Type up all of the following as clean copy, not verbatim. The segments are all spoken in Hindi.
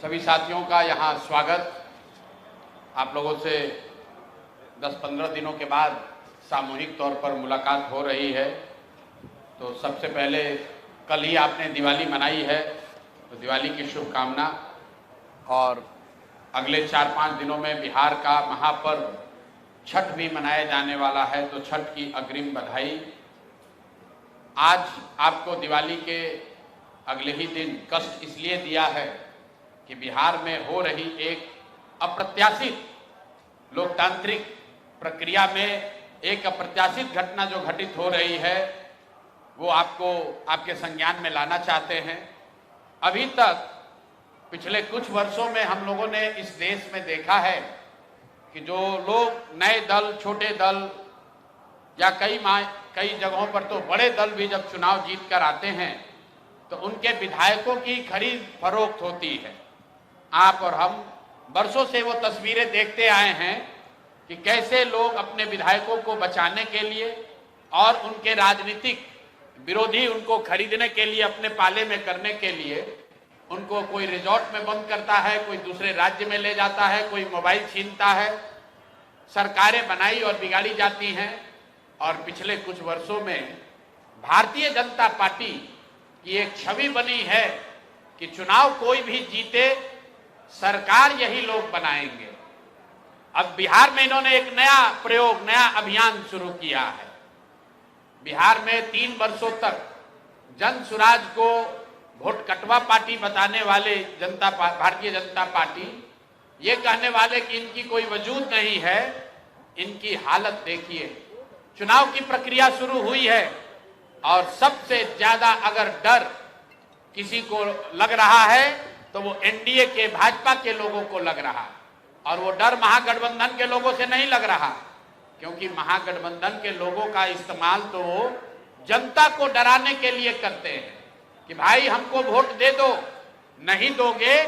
सभी साथियों का यहाँ स्वागत। आप लोगों से 10-15 दिनों के बाद सामूहिक तौर पर मुलाकात हो रही है। तो सबसे पहले कल ही आपने दिवाली मनाई है, तो दिवाली की शुभकामना। और अगले 4-5 दिनों में बिहार का महापर्व छठ भी मनाया जाने वाला है, तो छठ की अग्रिम बधाई। आज आपको दिवाली के अगले ही दिन कष्ट इसलिए दिया है कि बिहार में हो रही एक अप्रत्याशित लोकतांत्रिक प्रक्रिया में एक अप्रत्याशित घटना जो घटित हो रही है, वो आपको आपके संज्ञान में लाना चाहते हैं। अभी तक पिछले कुछ वर्षों में हम लोगों ने इस देश में देखा है कि जो लोग नए दल, छोटे दल या कई जगहों पर तो बड़े दल भी जब चुनाव जीत कर आते हैं तो उनके विधायकों की खरीद फरोख्त होती है। आप और हम वर्षों से वो तस्वीरें देखते आए हैं कि कैसे लोग अपने विधायकों को बचाने के लिए और उनके राजनीतिक विरोधी उनको खरीदने के लिए, अपने पाले में करने के लिए उनको कोई रिजॉर्ट में बंद करता है, कोई दूसरे राज्य में ले जाता है, कोई मोबाइल छीनता है। सरकारें बनाई और बिगाड़ी जाती हैं। और पिछले कुछ वर्षों में भारतीय जनता पार्टी की एक छवि बनी है कि चुनाव कोई भी जीते, सरकार यही लोग बनाएंगे। अब बिहार में इन्होंने एक नया प्रयोग, नया अभियान शुरू किया है। बिहार में 3 वर्षों तक जन सुराज को वोट कटवा पार्टी बताने वाले भारतीय जनता पार्टी, ये कहने वाले कि इनकी कोई वजूद नहीं है, इनकी हालत देखिए। चुनाव की प्रक्रिया शुरू हुई है और सबसे ज्यादा अगर डर किसी को लग रहा है तो वो एनडीए के, भाजपा के लोगों को लग रहा है। और वो डर महागठबंधन के लोगों से नहीं लग रहा, क्योंकि महागठबंधन के लोगों का इस्तेमाल तो वो जनता को डराने के लिए करते हैं कि भाई हमको वोट दे दो, नहीं दोगे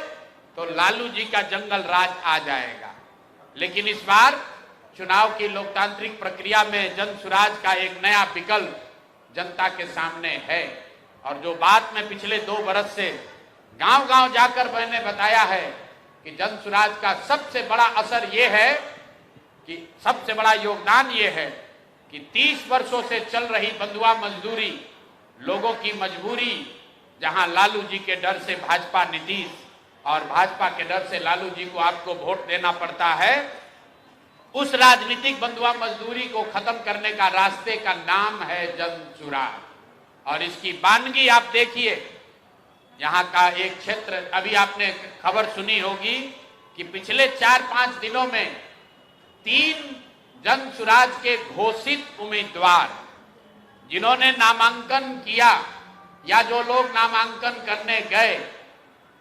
तो लालू जी का जंगल राज आ जाएगा। लेकिन इस बार चुनाव की लोकतांत्रिक प्रक्रिया में जन सुराज का एक नया विकल्प जनता के सामने है। और जो बात मैं पिछले 2 बरस से गांव-गांव जाकर मैंने बताया है कि जन सुराज का सबसे बड़ा असर ये है कि सबसे बड़ा योगदान ये है कि 30 वर्षों से चल रही बंधुआ मजदूरी, लोगों की मजबूरी, जहां लालू जी के डर से भाजपा नीतीश और भाजपा के डर से लालू जी को आपको वोट देना पड़ता है, उस राजनीतिक बंधुआ मजदूरी को खत्म करने का रास्ते का नाम है जन सुराज। और इसकी वानगी आप देखिए। यहाँ का एक क्षेत्र, अभी आपने खबर सुनी होगी कि पिछले 4-5 दिनों में 3 जन सुराज के घोषित उम्मीदवार जिन्होंने नामांकन किया या जो लोग नामांकन करने गए,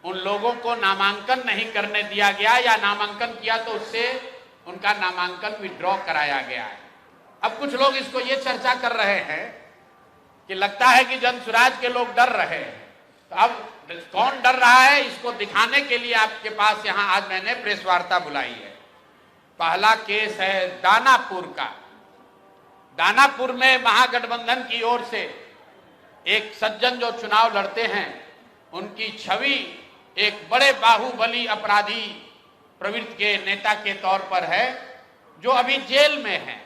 उन लोगों को नामांकन नहीं करने दिया गया, या नामांकन किया तो उससे उनका नामांकन विड्रॉ कराया गया है। अब कुछ लोग इसको ये चर्चा कर रहे हैं कि लगता है कि जन सुराज के लोग डर रहे हैं। तो अब कौन डर रहा है, इसको दिखाने के लिए आपके पास यहाँ आज मैंने प्रेस वार्ता बुलाई है। पहला केस है दानापुर का। दानापुर में महागठबंधन की ओर से एक सज्जन जो चुनाव लड़ते हैं, उनकी छवि एक बड़े बाहुबली अपराधी प्रवृत्ति के नेता के तौर पर है, जो अभी जेल में है।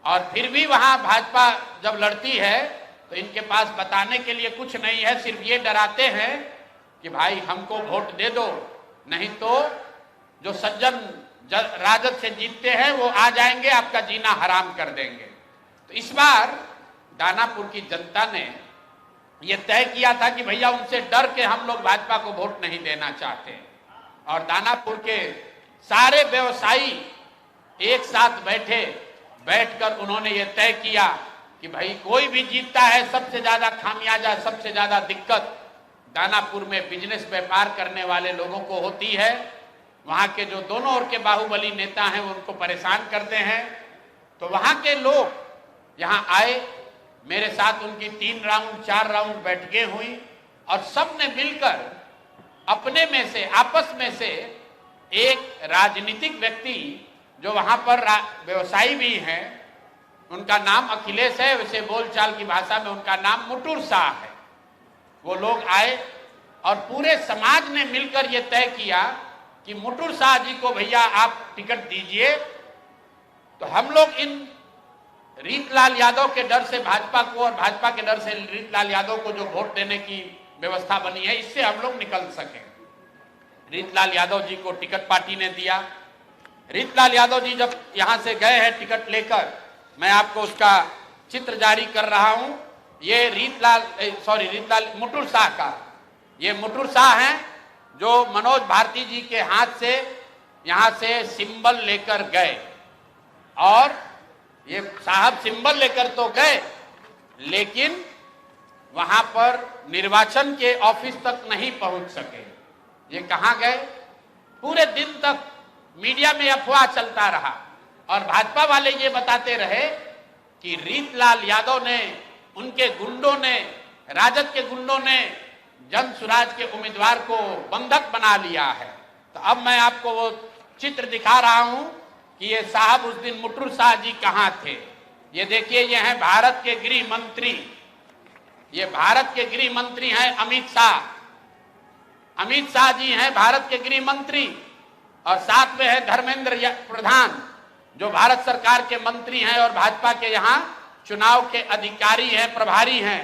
और फिर भी वहां भाजपा जब लड़ती है तो इनके पास बताने के लिए कुछ नहीं है, सिर्फ ये डराते हैं कि भाई हमको वोट दे दो, नहीं तो जो सज्जन राजद से जीतते हैं वो आ जाएंगे, आपका जीना हराम कर देंगे। तो इस बार दानापुर की जनता ने ये तय किया था कि भैया उनसे डर के हम लोग भाजपा को वोट नहीं देना चाहते। और दानापुर के सारे व्यवसायी एक साथ बैठकर उन्होंने ये तय किया कि भाई कोई भी जीतता है, सबसे ज्यादा खामियाजा, सबसे ज्यादा दिक्कत दानापुर में बिजनेस व्यापार करने वाले लोगों को होती है। वहां के जो दोनों ओर के बाहुबली नेता हैं वो उनको परेशान करते हैं। तो वहां के लोग यहाँ आए, मेरे साथ उनकी 3 राउंड 4 राउंड बैठकें हुई और सबने मिलकर अपने में से, आपस में से एक राजनीतिक व्यक्ति जो वहां पर व्यवसायी भी हैं, उनका नाम अखिलेश है, वैसे बोलचाल की भाषा में उनका नाम मुटुर शाह है। वो लोग आए और पूरे समाज ने मिलकर यह तय किया कि मुटुर शाह जी को भैया आप टिकट दीजिए, तो हम लोग इन रीतलाल यादव के डर से भाजपा को और भाजपा के डर से रीतलाल यादव को जो वोट देने की व्यवस्था बनी है, इससे हम लोग निकल सके। रीतलाल यादव जी को टिकट पार्टी ने दिया। रीतलाल यादव जी जब यहां से गए हैं टिकट लेकर, मैं आपको उसका चित्र जारी कर रहा हूं। ये रीतलाल मुटुर शाह का, ये मुटुर शाह हैं जो मनोज भारती जी के हाथ से यहां से सिंबल लेकर गए, और ये साहब सिंबल लेकर तो गए, लेकिन वहां पर निर्वाचन के ऑफिस तक नहीं पहुंच सके। ये कहां गए? पूरे दिन तक मीडिया में अफवाह चलता रहा और भाजपा वाले ये बताते रहे कि रीतलाल यादव ने, उनके गुंडों ने, राजद के गुंडों ने जन सुराज के उम्मीदवार को बंधक बना लिया है। तो अब मैं आपको वो चित्र दिखा रहा हूं कि ये साहब उस दिन मुटुर शाह जी कहां थे। ये देखिए, ये हैं भारत के गृह मंत्री, ये भारत के गृह मंत्री हैं अमित शाह। अमित शाह जी हैं भारत के गृह मंत्री, और साथ में है धर्मेंद्र प्रधान जो भारत सरकार के मंत्री हैं और भाजपा के यहाँ चुनाव के अधिकारी हैं, प्रभारी हैं।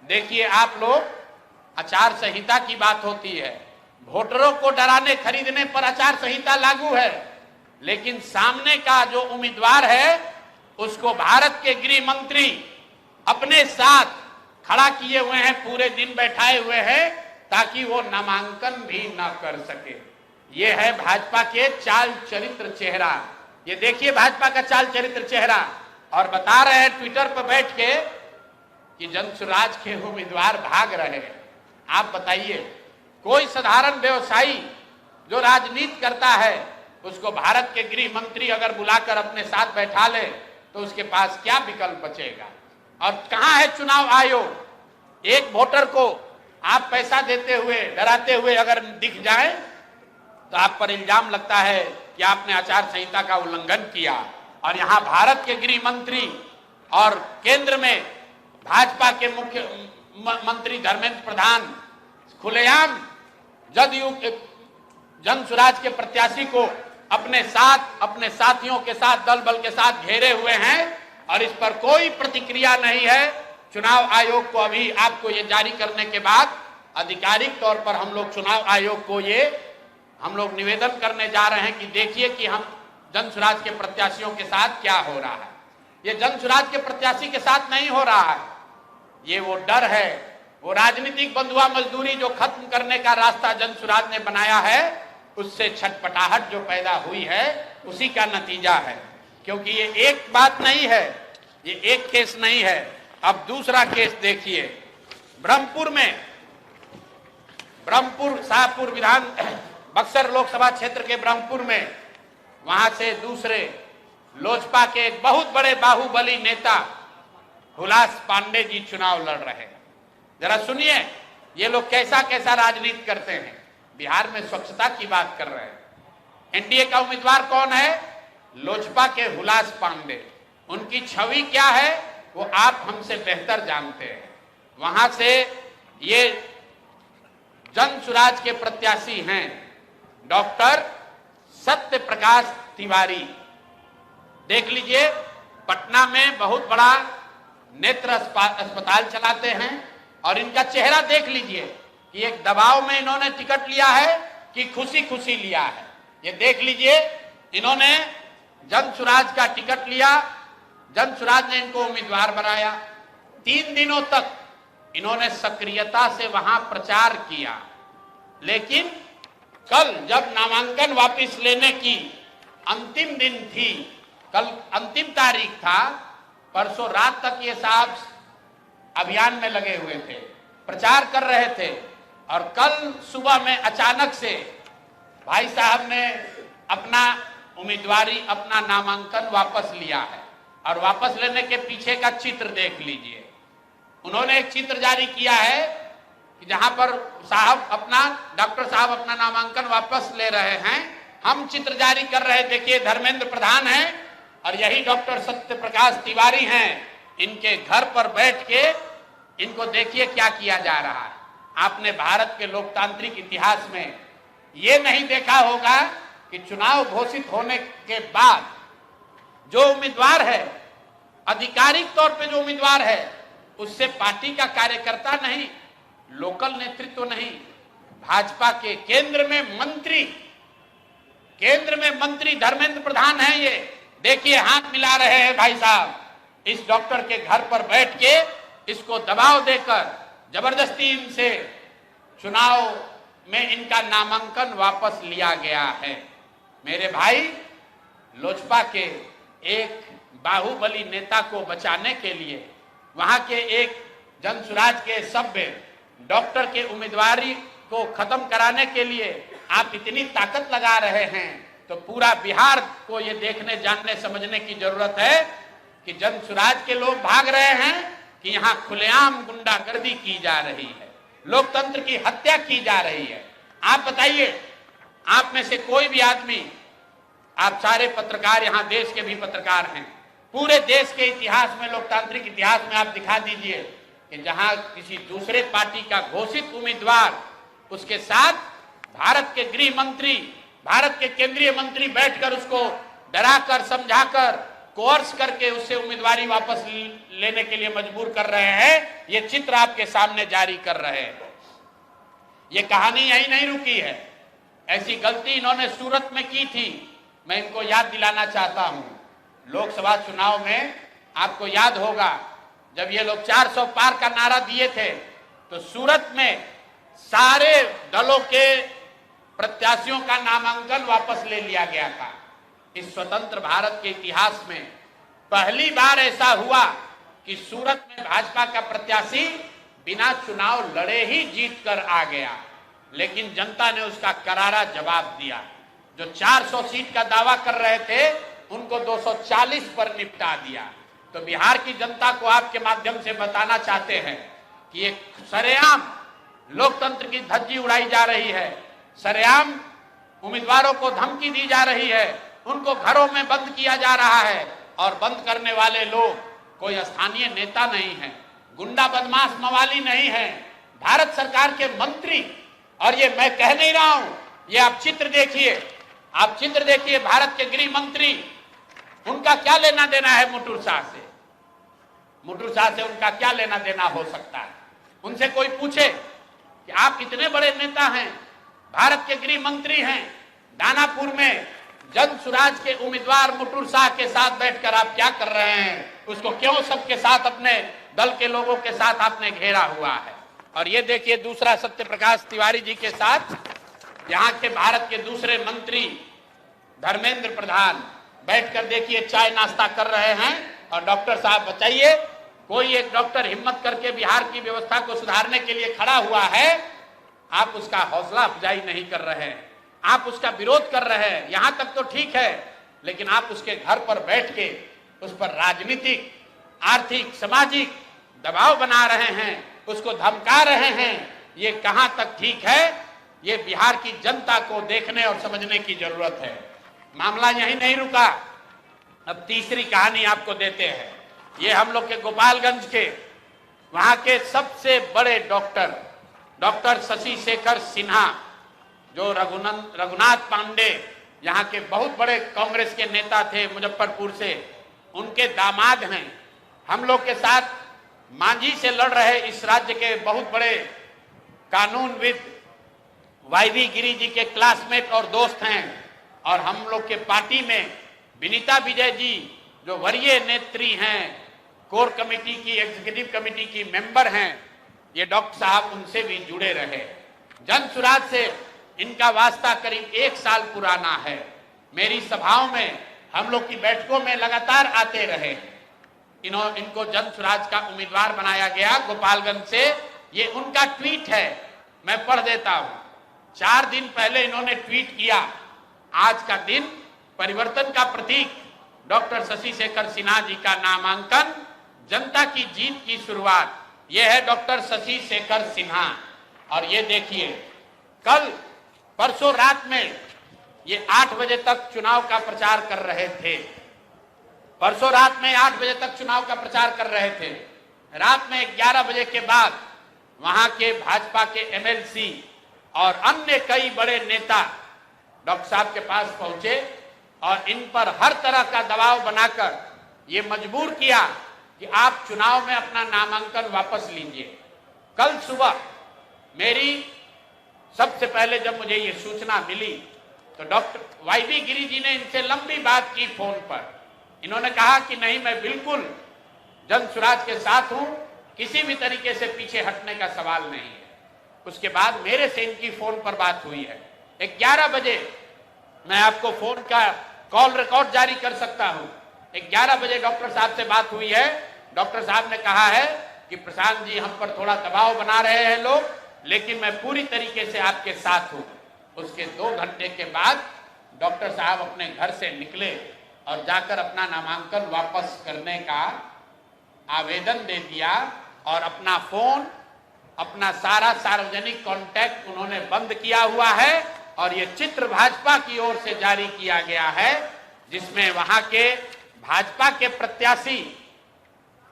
देखिए आप लोग, आचार संहिता की बात होती है, वोटरों को डराने खरीदने पर आचार संहिता लागू है, लेकिन सामने का जो उम्मीदवार है उसको भारत के गृह मंत्री अपने साथ खड़ा किए हुए हैं, पूरे दिन बैठाए हुए हैं ताकि वो नामांकन भी ना कर सके। ये है भाजपा के चाल चरित्र चेहरा। ये देखिए भाजपा का चाल चरित्र चेहरा, और बता रहे हैं ट्विटर पर बैठ के कि जनसुराज के उम्मीदवार भाग रहे हैं। आप बताइए, कोई साधारण व्यवसायी जो राजनीति करता है उसको भारत के गृह मंत्री अगर बुलाकर अपने साथ बैठा ले तो उसके पास क्या विकल्प बचेगा? और कहां है चुनाव आयोग? एक वोटर को आप पैसा देते हुए, डराते हुए अगर दिख जाए तो आप पर इल्जाम लगता है कि आपने आचार संहिता का उल्लंघन किया। और यहां भारत के गृह मंत्री और केंद्र में भाजपा के मुख्य मंत्री धर्मेंद्र प्रधान खुलेआम जदयू के जनसुराज के प्रत्याशी को अपने साथ, अपने साथियों के साथ, दल बल के साथ घेरे हुए हैं, और इस पर कोई प्रतिक्रिया नहीं है। चुनाव आयोग को अभी आपको ये जारी करने के बाद आधिकारिक तौर पर हम लोग चुनाव आयोग को हम लोग निवेदन करने जा रहे हैं कि देखिए कि हम जनसुराज के प्रत्याशियों के साथ क्या हो रहा है। ये जनसुराज के प्रत्याशी के साथ नहीं हो रहा है, ये वो डर है, वो राजनीतिक बंधुआ मजदूरी जो खत्म करने का रास्ता जनसुराज ने बनाया है, उससे छटपटाहट जो पैदा हुई है उसी का नतीजा है। क्योंकि ये एक बात नहीं है, ये एक केस नहीं है। अब दूसरा केस देखिए, ब्रह्मपुर में, ब्रह्मपुर शाहपुर विधान बक्सर लोकसभा क्षेत्र के ब्रह्मपुर में, वहां से दूसरे लोजपा के एक बहुत बड़े बाहुबली नेता हुलास पांडे जी चुनाव लड़ रहे हैं। जरा सुनिए ये लोग कैसा कैसा राजनीति करते हैं। बिहार में स्वच्छता की बात कर रहे हैं। एनडीए का उम्मीदवार कौन है? लोजपा के हुलास पांडे। उनकी छवि क्या है वो आप हमसे बेहतर जानते हैं। वहां से ये जनसुराज के प्रत्याशी हैं डॉक्टर सत्य प्रकाश तिवारी। देख लीजिए, पटना में बहुत बड़ा नेत्र अस्पताल चलाते हैं, और इनका चेहरा देख लीजिए कि एक दबाव में इन्होंने टिकट लिया है कि खुशी खुशी लिया है। ये देख लीजिए, इन्होंने जनसुराज का टिकट लिया, जनसुराज ने इनको उम्मीदवार बनाया। 3 दिनों तक इन्होंने सक्रियता से वहां प्रचार किया, लेकिन कल जब नामांकन वापस लेने की अंतिम दिन थी, कल अंतिम तारीख था, परसों रात तक ये साहब अभियान में लगे हुए थे, प्रचार कर रहे थे, और कल सुबह में अचानक से भाई साहब ने अपना उम्मीदवारी, अपना नामांकन वापस लिया है। और वापस लेने के पीछे का चित्र देख लीजिए। उन्होंने एक चित्र जारी किया है कि जहां पर डॉक्टर साहब अपना नामांकन वापस ले रहे हैं। हम चित्र जारी कर रहे, देखिए धर्मेंद्र प्रधान हैं और यही डॉक्टर सत्य प्रकाश तिवारी हैं। इनके घर पर बैठ के इनको देखिए क्या किया जा रहा है। आपने भारत के लोकतांत्रिक इतिहास में ये नहीं देखा होगा कि चुनाव घोषित होने के बाद जो उम्मीदवार है, आधिकारिक तौर पे जो उम्मीदवार है, उससे पार्टी का कार्यकर्ता नहीं, लोकल नेतृत्व नहीं, भाजपा के केंद्र में मंत्री धर्मेंद्र प्रधान है। ये देखिए हाथ मिला रहे हैं भाई साहब, इस डॉक्टर के घर पर बैठ के इसको दबाव देकर जबरदस्ती इनसे चुनाव में इनका नामांकन वापस लिया गया है। मेरे भाई, लोजपा के एक बाहुबली नेता को बचाने के लिए, वहां के एक जनसुराज के सभ्य डॉक्टर के उम्मीदवारी को खत्म कराने के लिए आप इतनी ताकत लगा रहे हैं, तो पूरा बिहार को ये देखने, जानने, समझने की जरूरत है कि जनसुराज के लोग भाग रहे हैं कि यहाँ खुलेआम गुंडागर्दी की जा रही है, लोकतंत्र की हत्या की जा रही है। आप बताइए, आप में से कोई भी आदमी, आप सारे पत्रकार, यहाँ देश के भी पत्रकार हैं, पूरे देश के इतिहास में, लोकतांत्रिक इतिहास में आप दिखा दीजिए कि जहां किसी दूसरे पार्टी का घोषित उम्मीदवार, उसके साथ भारत के गृह मंत्री, भारत के केंद्रीय मंत्री बैठकर उसको डराकर, समझाकर, कोर्स करके उससे उम्मीदवारी वापस लेने के लिए मजबूर कर रहे हैं। ये चित्र आपके सामने जारी कर रहे हैं। ये कहानी यही नहीं रुकी है, ऐसी गलती इन्होंने सूरत में की थी। मैं इनको याद दिलाना चाहता हूं, लोकसभा चुनाव में आपको याद होगा, जब ये लोग 400 पार का नारा दिए थे, तो सूरत में सारे दलों के प्रत्याशियों का नामांकन वापस ले लिया गया था। इस स्वतंत्र भारत के इतिहास में पहली बार ऐसा हुआ कि सूरत में भाजपा का प्रत्याशी बिना चुनाव लड़े ही जीत कर आ गया, लेकिन जनता ने उसका करारा जवाब दिया। जो 400 सीट का दावा कर रहे थे, उनको 240 पर निपटा दिया। तो बिहार की जनता को आपके माध्यम से बताना चाहते हैं कि ये सरेआम लोकतंत्र की धज्जी उड़ाई जा रही है, सरेआम उम्मीदवारों को धमकी दी जा रही है, उनको घरों में बंद किया जा रहा है, और बंद करने वाले लोग कोई स्थानीय नेता नहीं है, गुंडा बदमाश मवाली नहीं है, भारत सरकार के मंत्री। और ये मैं कह नहीं रहा हूं, ये आप चित्र देखिए, आप चित्र देखिए, भारत के गृह मंत्री, उनका क्या लेना देना है मुटुर शाह से? मुटुर शाह से उनका क्या लेना देना हो सकता है? उनसे कोई पूछे कि आप इतने बड़े नेता हैं, भारत के गृह मंत्री हैं, दानापुर में जनसुराज के उम्मीदवार मुटुर शाह के साथ बैठकर आप क्या कर रहे हैं? उसको क्यों सबके साथ, अपने दल के लोगों के साथ आपने घेरा हुआ है? और ये देखिए दूसरा सत्य प्रकाश तिवारी जी के साथ यहाँ के भारत के दूसरे मंत्री धर्मेंद्र प्रधान बैठकर देखिए चाय नाश्ता कर रहे हैं। और डॉक्टर साहब बताइए, कोई एक डॉक्टर हिम्मत करके बिहार की व्यवस्था को सुधारने के लिए खड़ा हुआ है, आप उसका हौसला अफजाई नहीं कर रहे हैं, आप उसका विरोध कर रहे हैं। यहां तक तो ठीक है, लेकिन आप उसके घर पर बैठ के उस पर राजनीतिक, आर्थिक, सामाजिक दबाव बना रहे हैं, उसको धमका रहे हैं। ये कहां तक ठीक है? ये बिहार की जनता को देखने और समझने की जरूरत है। मामला यही नहीं रुका, अब तीसरी कहानी आपको देते हैं। ये हम लोग के गोपालगंज के, वहां के सबसे बड़े डॉक्टर शशि शेखर सिन्हा, जो रघुनाथ पांडे यहाँ के बहुत बड़े कांग्रेस के नेता थे मुजफ्फरपुर से, उनके दामाद हैं। हम लोग के साथ मांझी से लड़ रहे इस राज्य के बहुत बड़े कानूनविद वाईवी गिरी जी के क्लासमेट और दोस्त हैं। और हम लोग के पार्टी में विनीता विजय जी, जो वरीय नेत्री हैं, कोर कमेटी की, एग्जीक्यूटिव कमेटी की मेंबर हैं, ये डॉक्टर साहब उनसे भी जुड़े रहे। जनसुराज से इनका वास्ता करीब 1 साल पुराना है। मेरी सभाओं में, हम लोग की बैठकों में लगातार आते रहे। इनको जनसुराज का उम्मीदवार बनाया गया गोपालगंज से। ये उनका ट्वीट है, मैं पढ़ देता हूं। 4 दिन पहले इन्होंने ट्वीट किया, आज का दिन परिवर्तन का प्रतीक, डॉक्टर शशि शेखर सिन्हा जी का नामांकन, जनता की जीत की शुरुआत। यह है डॉक्टर शशि शेखर सिन्हा। और ये देखिए, कल परसों रात में ये 8 बजे तक चुनाव का प्रचार कर रहे थे। परसों रात में 8 बजे तक चुनाव का प्रचार कर रहे थे। रात में 11 बजे के बाद वहां के भाजपा के एमएलसी और अन्य कई बड़े नेता डॉक्टर साहब के पास पहुंचे और इन पर हर तरह का दबाव बनाकर ये मजबूर किया कि आप चुनाव में अपना नामांकन वापस लीजिए। कल सुबह मेरी सबसे पहले जब मुझे ये सूचना मिली तो डॉक्टर वाईबी गिरी जी ने इनसे लंबी बात की फोन पर। इन्होंने कहा कि नहीं, मैं बिल्कुल जन सुराज के साथ हूं, किसी भी तरीके से पीछे हटने का सवाल नहीं है। उसके बाद मेरे से इनकी फोन पर बात हुई है 11 बजे। मैं आपको फोन का कॉल रिकॉर्ड जारी कर सकता हूं। 11 बजे डॉक्टर साहब से बात हुई है। डॉक्टर साहब ने कहा है कि प्रशांत जी, हम पर थोड़ा दबाव बना रहे हैं लोग, लेकिन मैं पूरी तरीके से आपके साथ हूं। उसके 2 घंटे के बाद डॉक्टर साहब अपने घर से निकले और जाकर अपना नामांकन वापस करने का आवेदन दे दिया और अपना फोन, अपना सारा सार्वजनिक कांटेक्ट उन्होंने बंद किया हुआ है। और ये चित्र भाजपा की ओर से जारी किया गया है, जिसमें वहां के भाजपा के प्रत्याशी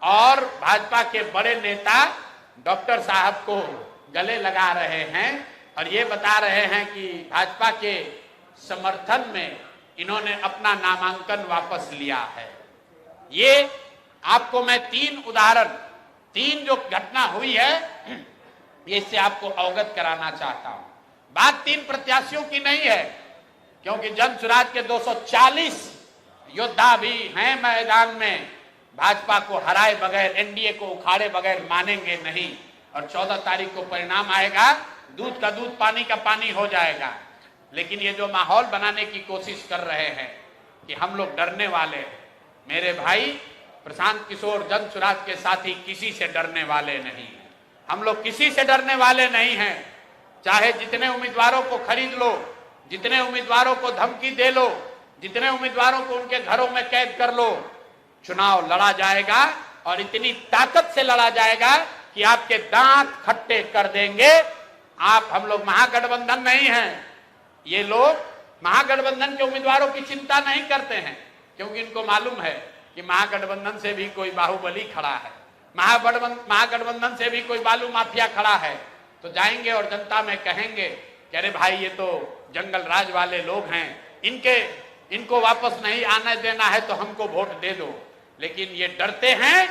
और भाजपा के बड़े नेता डॉक्टर साहब को गले लगा रहे हैं और ये बता रहे हैं कि भाजपा के समर्थन में इन्होंने अपना नामांकन वापस लिया है। ये आपको मैं 3 उदाहरण, 3 जो घटना हुई है, ये इससे आपको अवगत कराना चाहता हूं। बात 3 प्रत्याशियों की नहीं है, क्योंकि जन सुराज के 240 योद्धा भी हैं मैदान में। भाजपा को हराए बगैर, एनडीए को उखाड़े बगैर मानेंगे नहीं। और 14 तारीख को परिणाम आएगा, दूध का दूध पानी का पानी हो जाएगा। लेकिन ये जो माहौल बनाने की कोशिश कर रहे हैं कि हम लोग डरने वाले हैं, मेरे भाई प्रशांत किशोर जन सुराज के साथी किसी से डरने वाले नहीं हैं। हम लोग किसी से डरने वाले नहीं हैं। चाहे जितने उम्मीदवारों को खरीद लो, जितने उम्मीदवारों को धमकी दे लो, जितने उम्मीदवारों को उनके घरों में कैद कर लो, चुनाव लड़ा जाएगा और इतनी ताकत से लड़ा जाएगा कि आपके दांत खट्टे कर देंगे। हम लोग महागठबंधन नहीं हैं। ये लोग महागठबंधन के उम्मीदवारों की चिंता नहीं करते हैं, क्योंकि इनको मालूम है कि महागठबंधन से भी कोई बाहुबली खड़ा है, महागठबंधन से भी कोई बालू माफिया खड़ा है। तो जाएंगे और जनता में कहेंगे कि अरे भाई, ये तो जंगल राज वाले लोग हैं, इनको वापस नहीं आने देना है तो हमको वोट दे दो। लेकिन ये डरते हैं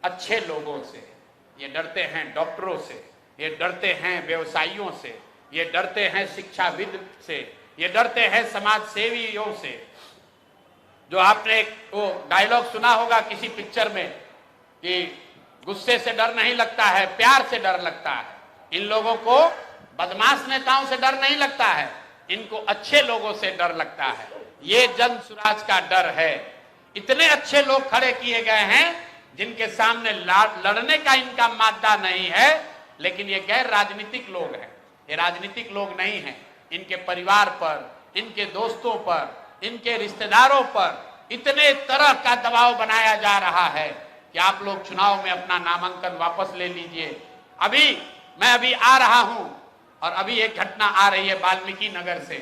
अच्छे लोगों से, ये डरते हैं डॉक्टरों से, ये डरते हैं व्यवसायियों से, ये डरते हैं शिक्षाविद से, ये डरते हैं समाज सेवियों से। जो आपने वो डायलॉग सुना होगा किसी पिक्चर में कि गुस्से से डर नहीं लगता है, प्यार से डर लगता है। इन लोगों को बदमाश नेताओं से डर नहीं लगता है, इनको अच्छे लोगों से डर लगता है। ये जन सुराज का डर है। इतने अच्छे लोग खड़े किए गए हैं जिनके सामने लड़ने का इनका मादा नहीं है, लेकिन ये गैर राजनीतिक लोग हैं, ये राजनीतिक लोग नहीं हैं। इनके परिवार पर, इनके दोस्तों पर, इनके रिश्तेदारों पर इतने तरह का दबाव बनाया जा रहा है कि आप लोग चुनाव में अपना नामांकन वापस ले लीजिए। मैं अभी आ रहा हूं और अभी एक घटना आ रही है वाल्मीकि नगर से।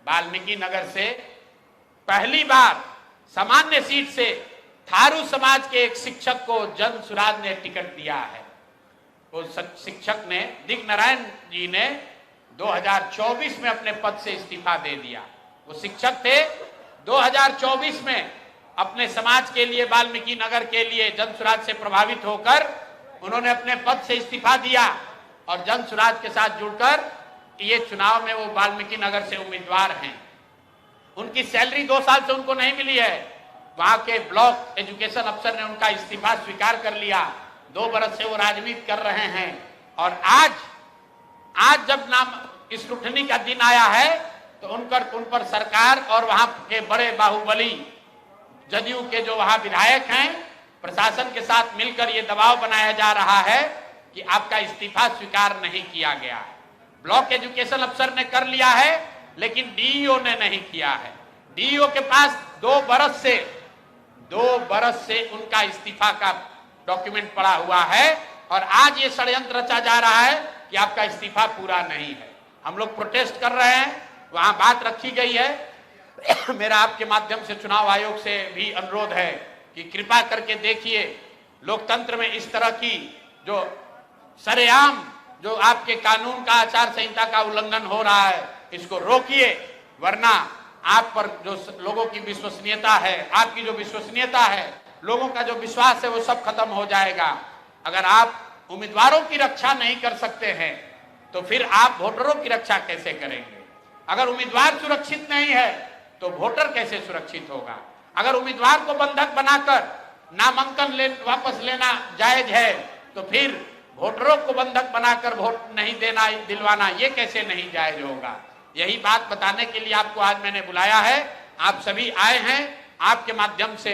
वाल्मीकि नगर से पहली बार सामान्य सीट से थारू समाज के एक शिक्षक को जन सुराज ने टिकट दिया है। वो शिक्षक ने, दिग्नारायण जी ने 2024 में अपने पद से इस्तीफा दे दिया। वो शिक्षक थे, 2024 में अपने समाज के लिए, वाल्मीकि नगर के लिए जन सुराज से प्रभावित होकर उन्होंने अपने पद से इस्तीफा दिया और जन सुराज के साथ जुड़कर ये चुनाव में वो वाल्मीकि नगर से उम्मीदवार हैं। उनकी सैलरी 2 साल से उनको नहीं मिली है। वहां के ब्लॉक एजुकेशन अफसर ने उनका इस्तीफा स्वीकार कर लिया। 2 बरस से वो राजनीति कर रहे हैं और आज जब नाम स्क्रूटनी का दिन आया है तो उन पर सरकार और वहां के बड़े बाहुबली जदयू के जो वहां विधायक हैं, प्रशासन के साथ मिलकर ये दबाव बनाया जा रहा है कि आपका इस्तीफा स्वीकार नहीं किया गया। ब्लॉक एजुकेशन अफसर ने कर लिया है, लेकिन डीईओ ने नहीं किया है। डीईओ के पास 2 बरस से उनका इस्तीफा का डॉक्यूमेंट पड़ा हुआ है और आज ये षड्यंत्र रचा जा रहा है कि आपका इस्तीफा पूरा नहीं है। हम लोग प्रोटेस्ट कर रहे हैं, वहां बात रखी गई है। मेरा आपके माध्यम से चुनाव आयोग से भी अनुरोध है कि कृपा करके देखिए, लोकतंत्र में इस तरह की जो सरेआम जो आपके कानून का, आचार संहिता का उल्लंघन हो रहा है, इसको रोकिए, वरना आप पर जो लोगों की विश्वसनीयता है, आपकी जो विश्वसनीयता है, लोगों का जो विश्वास है, वो सब खत्म हो जाएगा। अगर आप उम्मीदवारों की रक्षा नहीं कर सकते हैं तो फिर आप वोटरों की रक्षा कैसे करेंगे? अगर उम्मीदवार सुरक्षित नहीं है तो वोटर कैसे सुरक्षित होगा? अगर उम्मीदवार को बंधक बनाकर नामांकन वापस लेना जायज है तो फिर वोटरों को बंधक बनाकर वोट नहीं देना, दिलवाना, ये कैसे नहीं जायज होगा? यही बात बताने के लिए आपको आज मैंने बुलाया है। आप सभी आए हैं, आपके माध्यम से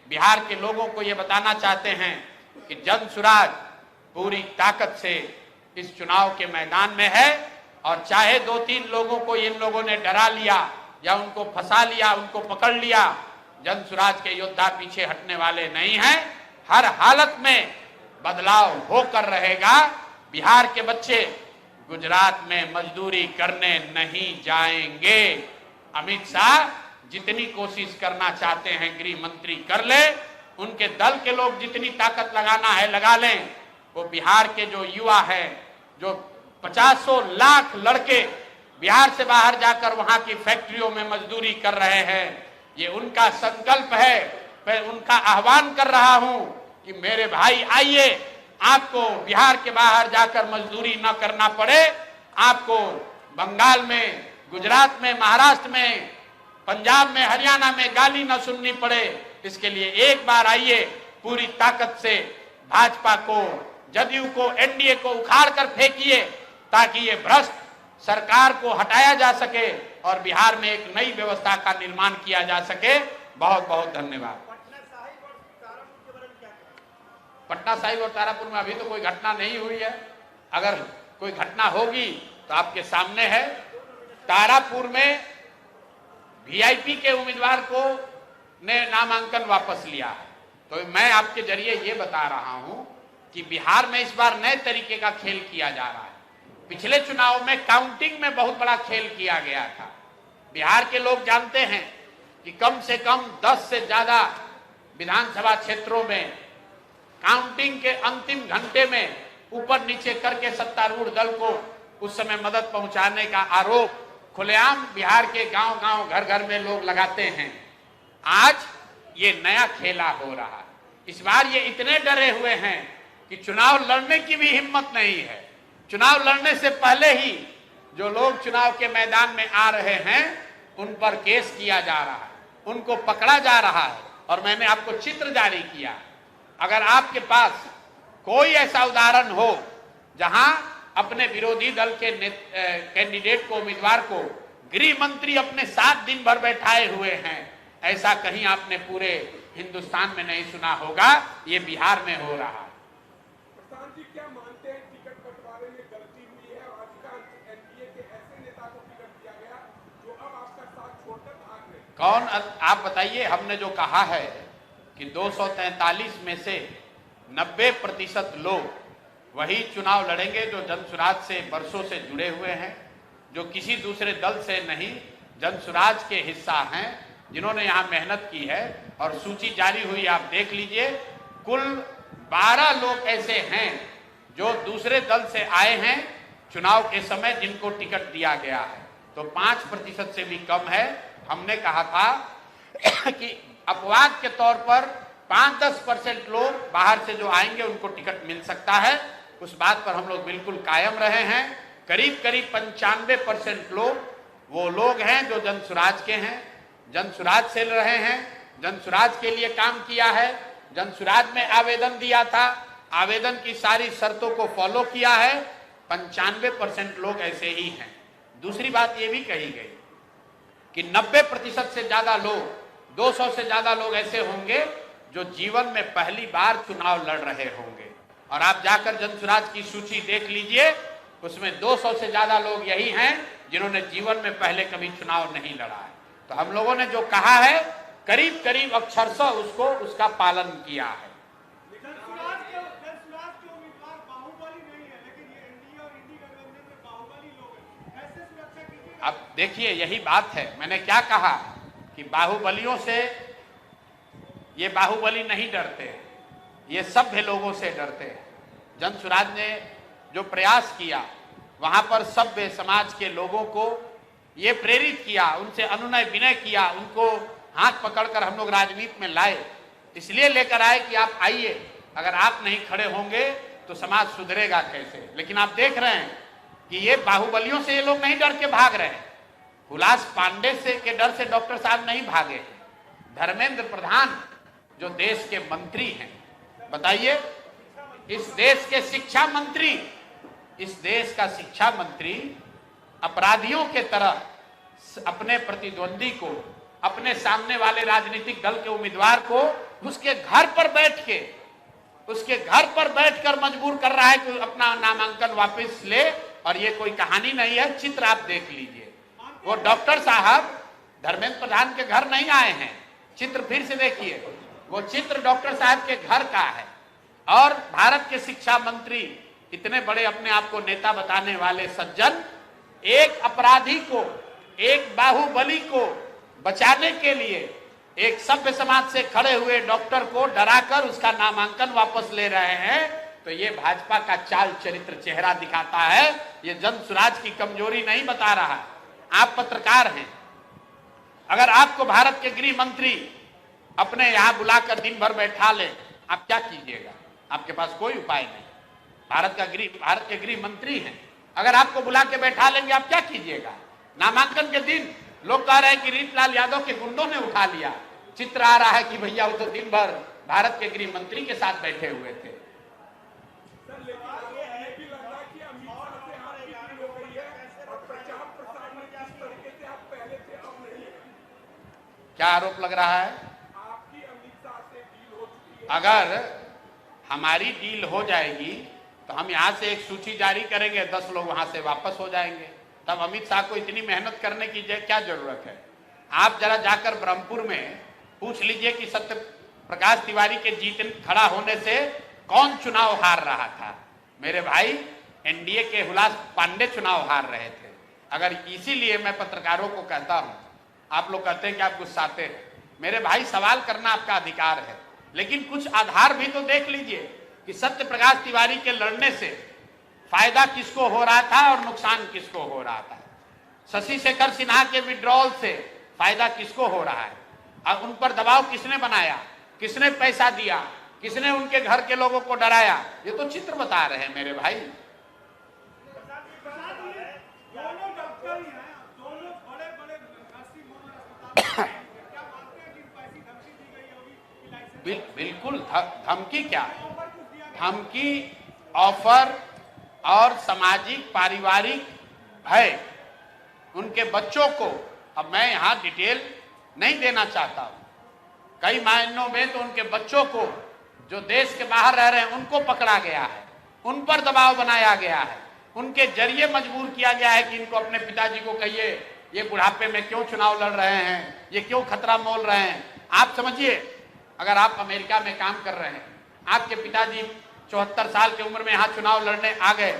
बिहार के लोगों को ये बताना चाहते हैं कि जनसुराज पूरी ताकत से इस चुनाव के मैदान में है, और चाहे 2-3 लोगों को इन लोगों ने डरा लिया या उनको फंसा लिया, उनको पकड़ लिया, जनसुराज के योद्धा पीछे हटने वाले नहीं हैं। हर हालत में बदलाव होकर रहेगा। बिहार के बच्चे गुजरात में मजदूरी करने नहीं जाएंगे। अमित शाह जितनी कोशिश करना चाहते हैं गृह मंत्री कर ले, उनके दल के लोग जितनी ताकत लगाना है लगा लें। वो बिहार के जो युवा है, जो 50 लाख लड़के बिहार से बाहर जाकर वहां की फैक्ट्रियों में मजदूरी कर रहे हैं, ये उनका संकल्प है। मैं उनका आह्वान कर रहा हूं कि मेरे भाई आइए, आपको बिहार के बाहर जाकर मजदूरी न करना पड़े, आपको बंगाल में, गुजरात में, महाराष्ट्र में, पंजाब में, हरियाणा में गाली न सुननी पड़े। इसके लिए एक बार आइए, पूरी ताकत से भाजपा को, जदयू को, एनडीए को उखाड़ कर फेंकिए, ताकि ये भ्रष्ट सरकार को हटाया जा सके और बिहार में एक नई व्यवस्था का निर्माण किया जा सके। बहुत बहुत धन्यवाद। पटना साहिब और तारापुर में अभी तो कोई घटना नहीं हुई है। अगर कोई घटना होगी तो आपके सामने है। तारापुर में वीआईपी के उम्मीदवार को ने नामांकन वापस लिया है। तो मैं आपके जरिए ये बता रहा हूं कि बिहार में इस बार नए तरीके का खेल किया जा रहा है। पिछले चुनाव में काउंटिंग में बहुत बड़ा खेल किया गया था। बिहार के लोग जानते हैं कि कम से कम 10 से ज्यादा विधानसभा क्षेत्रों में काउंटिंग के अंतिम घंटे में ऊपर नीचे करके सत्तारूढ़ दल को उस समय मदद पहुंचाने का आरोप खुलेआम बिहार के गांव-गांव, घर-घर में लोग लगाते हैं। आज ये नया खेला हो रहा है। इस बार ये इतने डरे हुए हैं कि चुनाव लड़ने की भी हिम्मत नहीं है। चुनाव लड़ने से पहले ही जो लोग चुनाव के मैदान में आ रहे हैं उन पर केस किया जा रहा है, उनको पकड़ा जा रहा है। और मैंने आपको चित्र जारी किया। अगर आपके पास कोई ऐसा उदाहरण हो जहां अपने विरोधी दल के कैंडिडेट को, उम्मीदवार को गृह मंत्री अपने साथ दिन भर बैठाए हुए हैं, ऐसा कहीं आपने पूरे हिंदुस्तान में नहीं सुना होगा। ये बिहार में हो रहा है। प्रशांत जी, क्या मानते हैं टिकट बंटवारे में गलती हुई है और अधिकांश एनडीए के ऐसे नेता को टिकट दिया गया जो अब आपका साथ छोड़कर भाग रहे? कौन? आप बताइए। हमने जो कहा है कि 243 में से 90% लोग वही चुनाव लड़ेंगे जो जनसुराज से बरसों से जुड़े हुए हैं, जो किसी दूसरे दल से नहीं, जनसुराज के हिस्सा हैं, जिन्होंने यहाँ मेहनत की है। और सूची जारी हुई, आप देख लीजिए। कुल 12 लोग ऐसे हैं जो दूसरे दल से आए हैं चुनाव के समय, जिनको टिकट दिया गया है। तो 5% से भी कम है। हमने कहा था कि अपवाद के तौर पर 5-10% लोग बाहर से जो आएंगे उनको टिकट मिल सकता है। उस बात पर हम लोग बिल्कुल कायम रहे हैं। करीब 95% लोग वो लोग हैं जो जनसुराज के हैं, जनसुराज से रहे हैं, जनसुराज के लिए काम किया है, जनसुराज में आवेदन दिया था, आवेदन की सारी शर्तों को फॉलो किया है। 95% लोग ऐसे ही हैं। दूसरी बात ये भी कही गई कि 90% से ज्यादा लोग, 200 से ज्यादा लोग ऐसे होंगे जो जीवन में पहली बार चुनाव लड़ रहे होंगे। और आप जाकर जनसुराज की सूची देख लीजिए, उसमें 200 से ज्यादा लोग यही हैं जिन्होंने जीवन में पहले कभी चुनाव नहीं लड़ा है। तो हम लोगों ने जो कहा है करीब करीब अक्षरशः उसका पालन किया है। अब देखिए, यही बात है। मैंने क्या कहा कि बाहुबलियों से ये बाहुबली नहीं डरते, ये सभ्य लोगों से डरते हैं। जनसुराज ने जो प्रयास किया, वहां पर सभ्य समाज के लोगों को ये प्रेरित किया, उनसे अनुनय विनय किया, उनको हाथ पकड़कर हम लोग राजनीति में लाए। इसलिए लेकर आए कि आप आइए, अगर आप नहीं खड़े होंगे तो समाज सुधरेगा कैसे। लेकिन आप देख रहे हैं कि ये बाहुबलियों से ये लोग नहीं डर के भाग रहे हैं। हुलास पांडे से के डर से डॉक्टर साहब नहीं भागे। धर्मेंद्र प्रधान जो देश के मंत्री हैं, बताइए, इस देश के शिक्षा मंत्री, इस देश का शिक्षा मंत्री अपराधियों के तरह अपने प्रतिद्वंदी को, अपने सामने वाले राजनीतिक दल के उम्मीदवार को उसके घर पर बैठकर मजबूर कर रहा है कि अपना नामांकन वापस ले। और ये कोई कहानी नहीं है, चित्र आप देख लीजिए। वो डॉक्टर साहब धर्मेंद्र प्रधान के घर नहीं आए हैं, चित्र फिर से देखिए, वो चित्र डॉक्टर साहब के घर का है। और भारत के शिक्षा मंत्री, इतने बड़े अपने आप को नेता बताने वाले सज्जन, एक अपराधी को, एक बाहुबली को बचाने के लिए एक सभ्य समाज से खड़े हुए डॉक्टर को डराकर उसका नामांकन वापस ले रहे हैं। तो ये भाजपा का चाल चरित्र चेहरा दिखाता है, ये जन स्वराज की कमजोरी नहीं बता रहा। आप पत्रकार हैं, अगर आपको भारत के गृह मंत्री अपने यहां बुलाकर दिन भर बैठा ले, आप क्या कीजिएगा? आपके पास कोई उपाय नहीं। भारत के गृह मंत्री हैं, अगर आपको बुला के बैठा लेंगे, आप क्या कीजिएगा? नामांकन के दिन लोग कह रहे हैं कि रीतलाल यादव के गुंडों ने उठा लिया। चित्र आ रहा है कि भैया वो तो दिन भर भारत के गृह मंत्री के साथ बैठे हुए थे। क्या आरोप लग रहा है? आपकी अमित शाह से डील हो चुकी है। अगर हमारी डील हो जाएगी तो हम यहाँ से एक सूची जारी करेंगे, 10 लोग वहां से वापस हो जाएंगे। तब अमित शाह को इतनी मेहनत करने की क्या जरूरत है? आप जरा जाकर ब्रह्मपुर में पूछ लीजिए कि सत्य प्रकाश तिवारी के खड़ा होने से कौन चुनाव हार रहा था। मेरे भाई, एनडीए के हुलास पांडे चुनाव हार रहे थे। अगर इसीलिए मैं पत्रकारों को कहता हूं, आप लोग कहते हैं कि आप गुस्साते हैं, मेरे भाई सवाल करना आपका अधिकार है, लेकिन कुछ आधार भी तो देख लीजिए कि सत्य प्रकाश तिवारी के लड़ने से फायदा किसको हो रहा था और नुकसान किसको हो रहा था। शशि शेखर सिन्हा के विड्रॉल से फायदा किसको हो रहा है और उन पर दबाव किसने बनाया, किसने पैसा दिया, किसने उनके घर के लोगों को डराया, ये तो चित्र बता रहे हैं मेरे भाई। बिल्कुल, धमकी क्या, धमकी, ऑफर और सामाजिक पारिवारिक भय उनके बच्चों को, अब मैं यहां डिटेल नहीं देना चाहता हूं, कई मायनों में तो उनके बच्चों को जो देश के बाहर रह रहे हैं उनको पकड़ा गया है, उन पर दबाव बनाया गया है, उनके जरिए मजबूर किया गया है कि इनको अपने पिताजी को कहिए ये बुढ़ापे में क्यों चुनाव लड़ रहे हैं, ये क्यों खतरा मोल रहे हैं। आप समझिए, अगर आप अमेरिका में काम कर रहे हैं, आपके पिताजी 74 साल की उम्र में यहाँ चुनाव लड़ने आ गए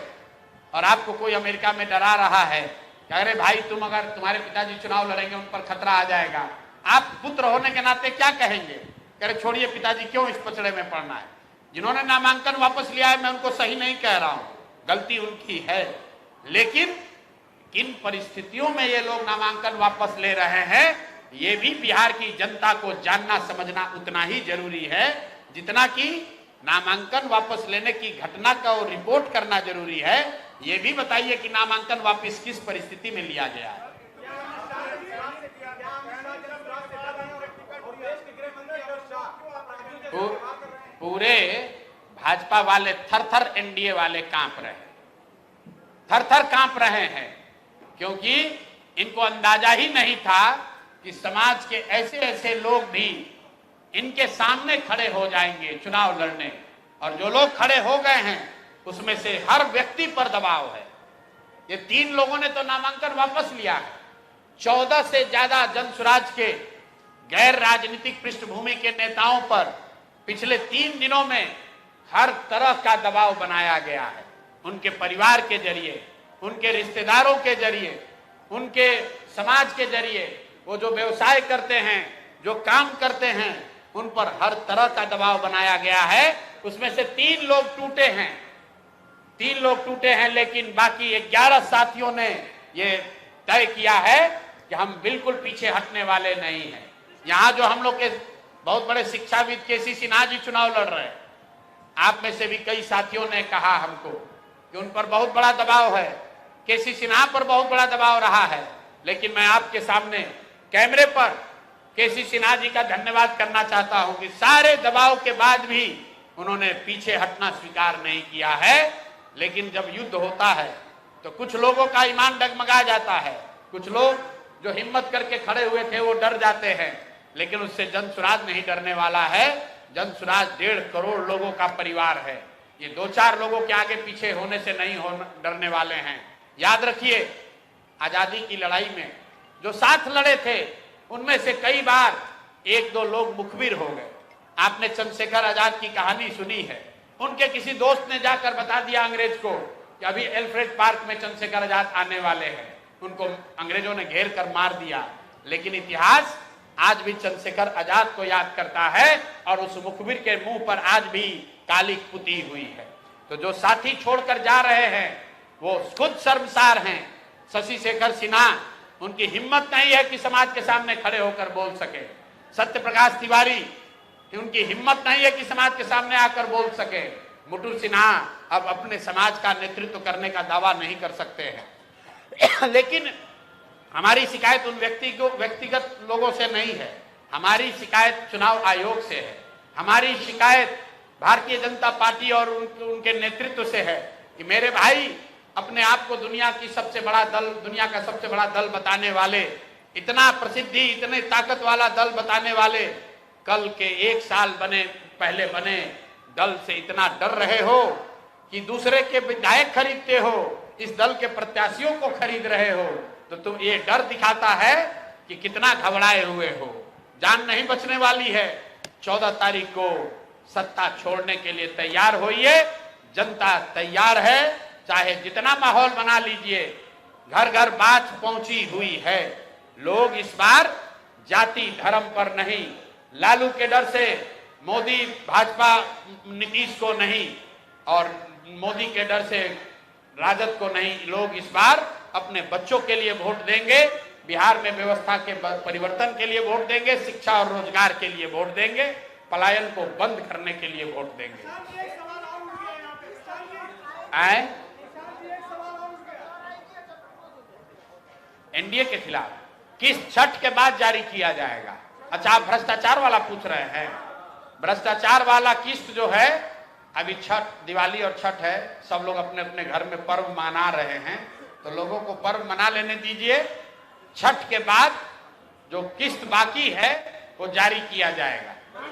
और आपको कोई अमेरिका में डरा रहा है कि अरे भाई तुम, अगर तुम्हारे पिताजी चुनाव लड़ेंगे उन पर खतरा आ जाएगा, आप पुत्र होने के नाते क्या कहेंगे? कह रहे छोड़िए पिताजी, क्यों इस पचड़े में पड़ना है। जिन्होंने नामांकन वापस लिया है, मैं उनको सही नहीं कह रहा हूं, गलती उनकी है, लेकिन किन परिस्थितियों में ये लोग नामांकन वापस ले रहे हैं, ये भी बिहार की जनता को जानना समझना उतना ही जरूरी है जितना कि नामांकन वापस लेने की घटना का वो रिपोर्ट करना जरूरी है। ये भी बताइए कि नामांकन वापस किस परिस्थिति में लिया गया है। पूरे भाजपा वाले थर-थर एनडीए वाले कांप रहे हैं, थर-थर कांप रहे हैं, क्योंकि इनको अंदाजा ही नहीं था कि समाज के ऐसे ऐसे लोग भी इनके सामने खड़े हो जाएंगे चुनाव लड़ने। और जो लोग खड़े हो गए हैं उसमें से हर व्यक्ति पर दबाव है। ये 3 लोगों ने तो नामांकन वापस लिया है। 14 से ज्यादा जन स्वराज के गैर राजनीतिक पृष्ठभूमि के नेताओं पर पिछले 3 दिनों में हर तरह का दबाव बनाया गया है, उनके परिवार के जरिए, उनके रिश्तेदारों के जरिए, उनके समाज के जरिए। वो जो व्यवसाय करते हैं, जो काम करते हैं, उन पर हर तरह का दबाव बनाया गया है। उसमें से 3 लोग टूटे हैं, 3 लोग टूटे हैं, लेकिन बाकी 11 साथियों ने ये तय किया है कि हम बिल्कुल पीछे हटने वाले नहीं हैं। यहाँ जो हम लोग के बहुत बड़े शिक्षाविद केसी सिन्हा जी चुनाव लड़ रहे हैं, आप में से भी कई साथियों ने कहा हमको कि उन पर बहुत बड़ा दबाव है, केसी सिन्हा पर बहुत बड़ा दबाव रहा है, लेकिन मैं आपके सामने कैमरे पर केसी सिन्हा जी का धन्यवाद करना चाहता हूं कि सारे दबाव के बाद भी उन्होंने पीछे हटना स्वीकार नहीं किया है। लेकिन जब युद्ध होता है तो कुछ लोगों का ईमान डगमगा जाता है, कुछ लोग जो हिम्मत करके खड़े हुए थे वो डर जाते हैं, लेकिन उससे जनसुराज नहीं डरने वाला है। जनसुराज 1.5 करोड़ लोगों का परिवार है, ये 2-4 लोगों के आगे पीछे होने से नहीं डरने वाले हैं। याद रखिए, आजादी की लड़ाई में जो साथ लड़े थे उनमें से कई बार 1-2 लोग मुखबिर हो गए। आपने चंद्रशेखर आजाद की कहानी सुनी है, उनके किसी दोस्त ने जाकर बता दिया अंग्रेज को कि अभी एल्फ्रेड पार्क में चंद्रशेखर आजाद आने वाले हैं, उनको अंग्रेजों ने घेर कर मार दिया। लेकिन इतिहास आज भी चंद्रशेखर आजाद को याद करता है और उस मुखबिर के मुंह पर आज भी कालिक पुती हुई है। तो जो साथी छोड़कर जा रहे हैं वो खुद शर्मसार हैं। शशि शेखर सिन्हा, उनकी हिम्मत नहीं है कि समाज के सामने खड़े होकर बोल सके। सत्य प्रकाश तिवारी, उनकी हिम्मत नहीं है कि समाज के सामने आकर बोल सके। मुटु सिन्हा अब अपने समाज का नेतृत्व करने का दावा नहीं कर सकते हैं। लेकिन हमारी शिकायत उन व्यक्तिगत लोगों से नहीं है, हमारी शिकायत चुनाव आयोग से है। हमारी शिकायत भारतीय जनता पार्टी और उनके नेतृत्व से है कि मेरे भाई, अपने आप को दुनिया का सबसे बड़ा दल बताने वाले, इतना प्रसिद्धि, इतने ताकत वाला दल बताने वाले, कल के 1 साल पहले बने दल से इतना डर रहे हो कि दूसरे के विधायक खरीदते हो, इस दल के प्रत्याशियों को खरीद रहे हो, तो तुम ये डर दिखाता है कि कितना घबराए हुए हो। जान नहीं बचने वाली है। 14 तारीख को सत्ता छोड़ने के लिए तैयार होइए, जनता तैयार है। चाहे जितना माहौल बना लीजिए, घर घर बात पहुंची हुई है। लोग इस बार जाति धर्म पर नहीं, लालू के डर से मोदी भाजपा नीतीश को नहीं और मोदी के डर से राजद को नहीं, लोग इस बार अपने बच्चों के लिए वोट देंगे, बिहार में व्यवस्था के परिवर्तन के लिए वोट देंगे, शिक्षा और रोजगार के लिए वोट देंगे, पलायन को बंद करने के लिए वोट देंगे। आए एनडीए के खिलाफ किस छठ के बाद जारी किया जाएगा? अच्छा, आप भ्रष्टाचार वाला पूछ रहे हैं। भ्रष्टाचार वाला किस्त जो है, अभी छठ, दिवाली और छठ है, सब लोग अपने अपने घर में पर्व मना रहे हैं, तो लोगों को पर्व मना लेने दीजिए। छठ के बाद जो किस्त बाकी है वो जारी किया जाएगा। 50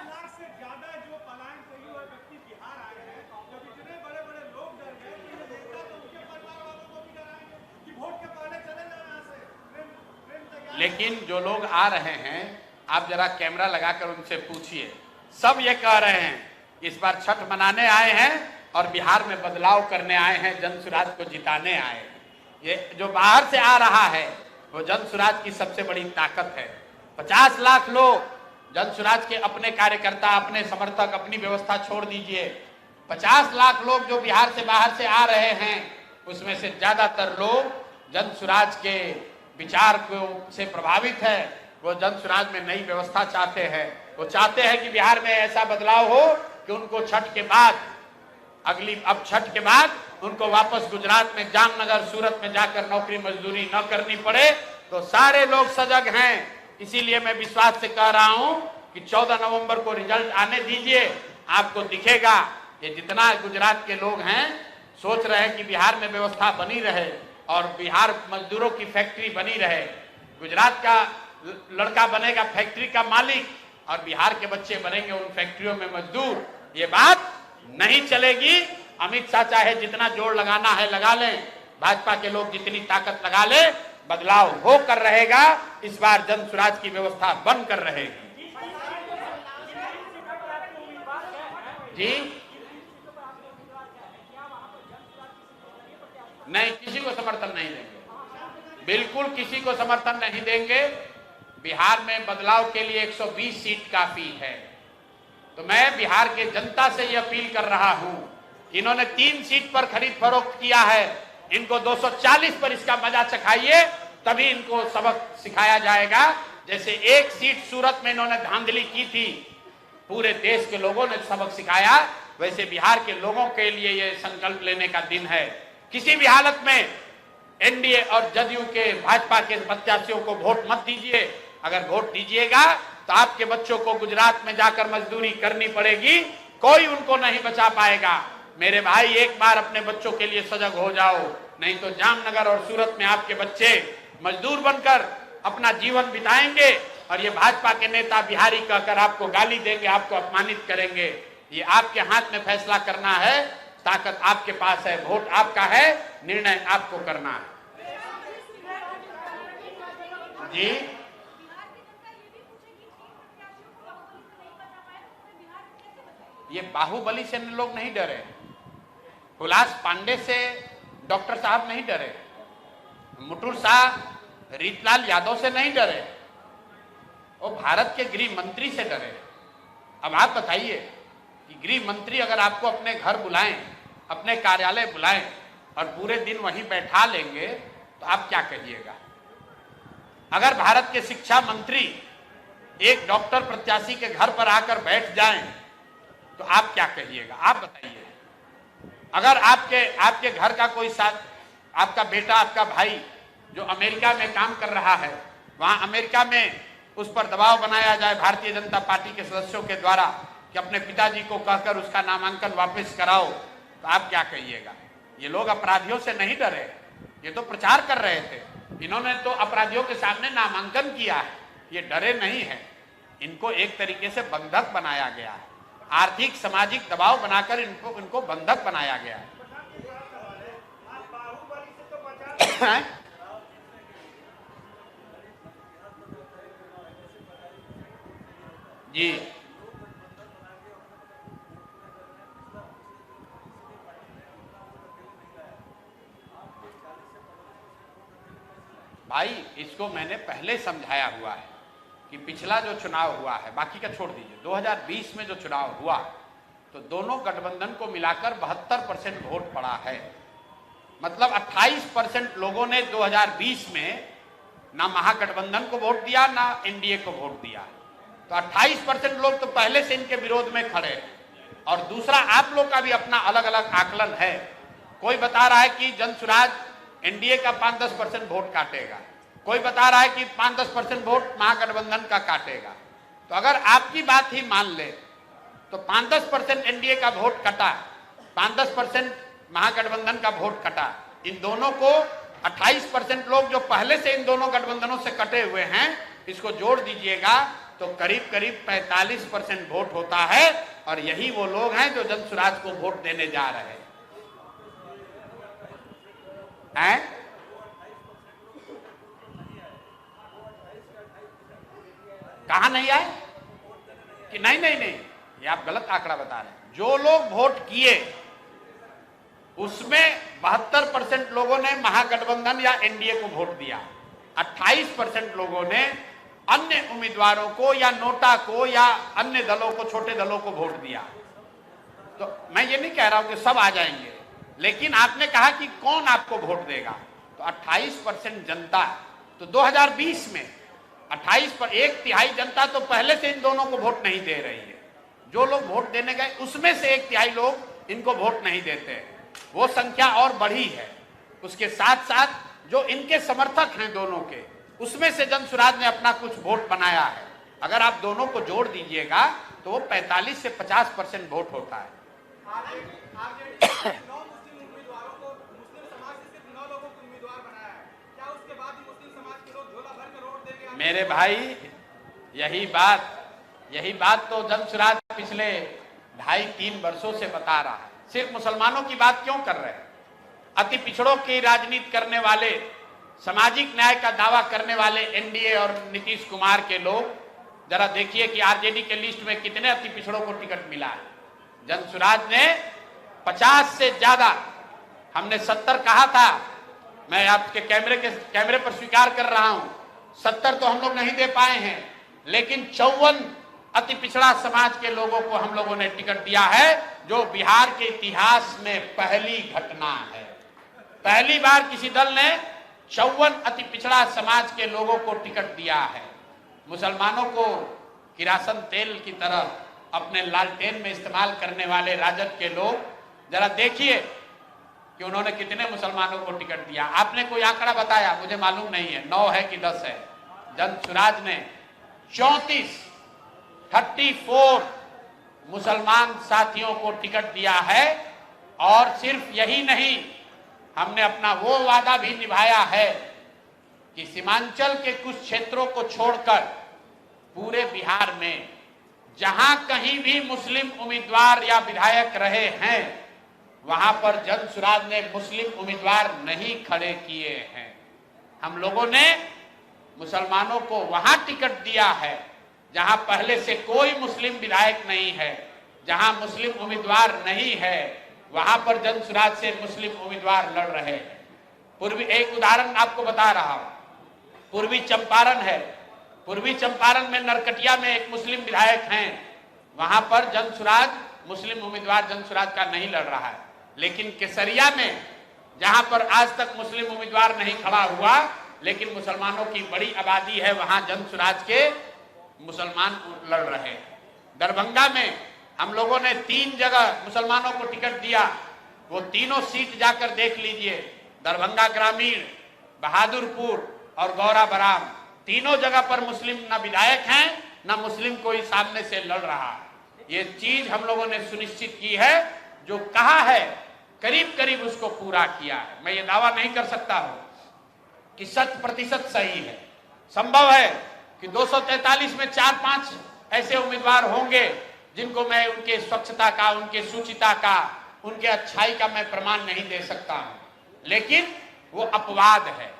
लाख से ज्यादा जो पलायन कई हुए व्यक्ति बिहार आए हैं, जब इतने बड़े-बड़े लोग डर गए कि नेता तो उनके परिवार वालों को भी डराएंगे कि वोट के पहले चले जाना यहाँ से। लेकिन जो लोग आ रहे हैं, आप जरा कैमरा लगाकर उनसे पूछिए, सब ये कह रहे हैं इस बार छठ मनाने आए हैं और बिहार में बदलाव करने आए हैं, जनसुराज को जिताने आए हैं। ये जो बाहर से आ रहा है वो जनसुराज की सबसे बड़ी ताकत है। 50 लाख लोग जनसुराज के अपने कार्यकर्ता, अपने समर्थक, अपनी व्यवस्था छोड़ दीजिए। 50 लाख लोग जो बिहार से बाहर से आ रहे हैं, उसमें से ज्यादातर लोग जनसुराज के विचार को से प्रभावित है। वो जनसुराज में नई व्यवस्था चाहते हैं। वो चाहते हैं कि बिहार में ऐसा बदलाव हो कि उनको छठ के बाद अब छठ के बाद उनको वापस गुजरात में, जामनगर, सूरत में जाकर नौकरी मजदूरी न करनी पड़े। तो सारे लोग सजग हैं। इसीलिए मैं विश्वास से कह रहा हूं कि 14 नवंबर को रिजल्ट आने दीजिए, आपको दिखेगा ये जितना गुजरात के लोग हैं सोच रहे हैं कि बिहार में व्यवस्था बनी रहे और बिहार मजदूरों की फैक्ट्री बनी रहे। गुजरात का लड़का बनेगा फैक्ट्री का मालिक और बिहार के बच्चे बनेंगे उन फैक्ट्रियों में मजदूर। ये बात नहीं चलेगी। अमित शाह चाहे जितना जोर लगाना है लगा लें, भाजपा के लोग जितनी ताकत लगा ले, बदलाव होकर रहेगा। इस बार जनसुराज की व्यवस्था बनकर रहेगी। जी नहीं, किसी को समर्थन नहीं देंगे, बिल्कुल किसी को समर्थन नहीं देंगे। बिहार में बदलाव के लिए 120 सीट काफी है। तो मैं बिहार के जनता से यह अपील कर रहा हूं, इन्होंने 3 सीट पर खरीद फरोख्त किया है, इनको 240 पर इसका मजा चखाइए, तभी इनको सबक सिखाया जाएगा। जैसे 1 सीट सूरत में इन्होंने धांधली की थी, पूरे देश के लोगों ने सबक सिखाया, वैसे बिहार के लोगों के लिए यह संकल्प लेने का दिन है। किसी भी हालत में एनडीए और जदयू के भाजपा के प्रत्याशियों को वोट मत दीजिए। अगर वोट दीजिएगा तो आपके बच्चों को गुजरात में जाकर मजदूरी करनी पड़ेगी, कोई उनको नहीं बचा पाएगा। मेरे भाई, एक बार अपने बच्चों के लिए सजग हो जाओ, नहीं तो जामनगर और सूरत में आपके बच्चे मजदूर बनकर अपना जीवन बिताएंगे और ये भाजपा के नेता बिहारी कहकर आपको गाली देंगे, आपको अपमानित करेंगे। ये आपके हाथ में फैसला करना है, ताकत आपके पास है, वोट आपका है, निर्णय आपको करना है। जी, ये बाहुबली से लोग नहीं डरे, हुलास पांडे से डॉक्टर साहब नहीं डरे, मुटुर शाह रीतलाल यादव से नहीं डरे, वो भारत के गृह मंत्री से डरे। अब आप बताइए कि गृह मंत्री अगर आपको अपने घर बुलाएं, अपने कार्यालय बुलाएं और पूरे दिन वहीं बैठा लेंगे तो आप क्या कहिएगा? अगर भारत के शिक्षा मंत्री एक डॉक्टर प्रत्याशी के घर पर आकर बैठ जाएं तो आप क्या कहिएगा? आप बताइए। अगर आपके घर का कोई साथ, आपका बेटा, आपका भाई जो अमेरिका में काम कर रहा है, वहां अमेरिका में उस पर दबाव बनाया जाए भारतीय जनता पार्टी के सदस्यों के द्वारा कि अपने पिताजी को कहकर उसका नामांकन वापस कराओ, तो आप क्या कहिएगा? ये लोग अपराधियों से नहीं डरे, ये तो प्रचार कर रहे थे। इन्होंने तो अपराधियों के सामने नामांकन किया है, ये डरे नहीं है। इनको एक तरीके से बंधक बनाया गया है, आर्थिक सामाजिक दबाव बनाकर इनको बंधक बनाया गया है। जी, भाई इसको मैंने पहले समझाया हुआ है कि पिछला जो चुनाव हुआ है, बाकी का छोड़ दीजिए, 2020 में जो चुनाव हुआ तो दोनों गठबंधन को मिलाकर 72% वोट पड़ा है। मतलब 28% लोगों ने 2020 में ना महागठबंधन को वोट दिया, ना एनडीए को वोट दिया। तो 28% लोग तो पहले से इनके विरोध में खड़े हैं। और दूसरा, आप लोग का भी अपना अलग अलग आकलन है। कोई बता रहा है कि जनसुराज एनडीए का 5-10% वोट काटेगा, कोई बता रहा है कि 5-10% वोट महागठबंधन का काटेगा। तो अगर आपकी बात ही मान ले तो 5-10% एनडीए का वोट कटा, 5-10% महागठबंधन का वोट कटा, इन दोनों को 28% लोग जो पहले से इन दोनों गठबंधनों से कटे हुए हैं, इसको जोड़ दीजिएगा तो करीब करीब 45% वोट होता है। और यही वो लोग हैं जो जनसुराज को वोट देने जा रहे हैं। कहा नहीं आए कि नहीं नहीं नहीं, ये आप गलत आंकड़ा बता रहे हैं। जो लोग वोट किए उसमें 72% लोगों ने महागठबंधन या एनडीए को वोट दिया, 28% लोगों ने अन्य उम्मीदवारों को या नोटा को या अन्य दलों को, छोटे दलों को वोट दिया। तो मैं ये नहीं कह रहा हूं कि सब आ जाएंगे, लेकिन आपने कहा कि कौन आपको वोट देगा, तो 28% जनता, तो 2020 में 28 पर 1/3 जनता तो पहले से इन दोनों को वोट नहीं दे रही है। जो लोग वोट देने गए उसमें से 1/3 लोग इनको वोट नहीं देते, वो संख्या और बढ़ी है। उसके साथ साथ जो इनके समर्थक हैं दोनों के, उसमें से जनसुराज ने अपना कुछ वोट बनाया है। अगर आप दोनों को जोड़ दीजिएगा तो वो 45 से 50% वोट होता है। मेरे भाई, यही बात तो जनसुराज पिछले 2.5-3 वर्षों से बता रहा है। सिर्फ मुसलमानों की बात क्यों कर रहे हैं? अति पिछड़ों की राजनीति करने वाले, सामाजिक न्याय का दावा करने वाले एनडीए और नीतीश कुमार के लोग, जरा देखिए कि आरजेडी के लिस्ट में कितने अति पिछड़ों को टिकट मिला है। जनसुराज ने 50 से ज्यादा, हमने 70 कहा था, मैं आपके कैमरे पर स्वीकार कर रहा हूं, 70 तो हम लोग नहीं दे पाए हैं, लेकिन 54 अति पिछड़ा समाज के लोगों को हम लोगों ने टिकट दिया है, जो बिहार के इतिहास में पहली घटना है। पहली बार किसी दल ने 54 अति पिछड़ा समाज के लोगों को टिकट दिया है। मुसलमानों को किरासन तेल की तरह अपने लालटेन में इस्तेमाल करने वाले राजद के लोग, जरा देखिए कि उन्होंने कितने मुसलमानों को टिकट दिया। आपने कोई आंकड़ा बताया, मुझे मालूम नहीं है, 9 है कि 10 है। जनसुराज ने 34 मुसलमान साथियों को टिकट दिया है। और सिर्फ यही नहीं, हमने अपना वो वादा भी निभाया है कि सीमांचल के कुछ क्षेत्रों को छोड़कर पूरे बिहार में जहां कहीं भी मुस्लिम उम्मीदवार या विधायक रहे हैं, वहां पर जनसुराज ने मुस्लिम उम्मीदवार नहीं खड़े किए हैं। हम लोगों ने मुसलमानों को वहां टिकट दिया है जहां पहले से कोई मुस्लिम विधायक नहीं है, जहां मुस्लिम उम्मीदवार नहीं है, वहां पर जनसुराज से मुस्लिम उम्मीदवार लड़ रहे हैं। पूर्वी, एक उदाहरण आपको बता रहा हूं, पूर्वी चंपारण है। पूर्वी चंपारण में नरकटिया में एक मुस्लिम विधायक हैं, वहां पर जनसुराज मुस्लिम उम्मीदवार जनसुराज का नहीं लड़ रहा है। लेकिन केसरिया में, जहां पर आज तक मुस्लिम उम्मीदवार नहीं खड़ा हुआ, लेकिन मुसलमानों की बड़ी आबादी है, वहां जनसुराज के मुसलमान लड़ रहे हैं। दरभंगा में हम लोगों ने 3 जगह मुसलमानों को टिकट दिया, वो तीनों सीट जाकर देख लीजिए। दरभंगा ग्रामीण, बहादुरपुर और गौरा बराम, तीनों जगह पर मुस्लिम न विधायक हैं न मुस्लिम कोई सामने से लड़ रहा है। ये चीज हम लोगों ने सुनिश्चित की है, जो कहा है करीब करीब उसको पूरा किया है। मैं ये दावा नहीं कर सकता हूं कि 100% सही है। संभव है कि 243 में 4-5 ऐसे उम्मीदवार होंगे जिनको मैं उनके स्वच्छता का, उनके सुचिता का, उनके अच्छाई का मैं प्रमाण नहीं दे सकता हूं, लेकिन वो अपवाद है।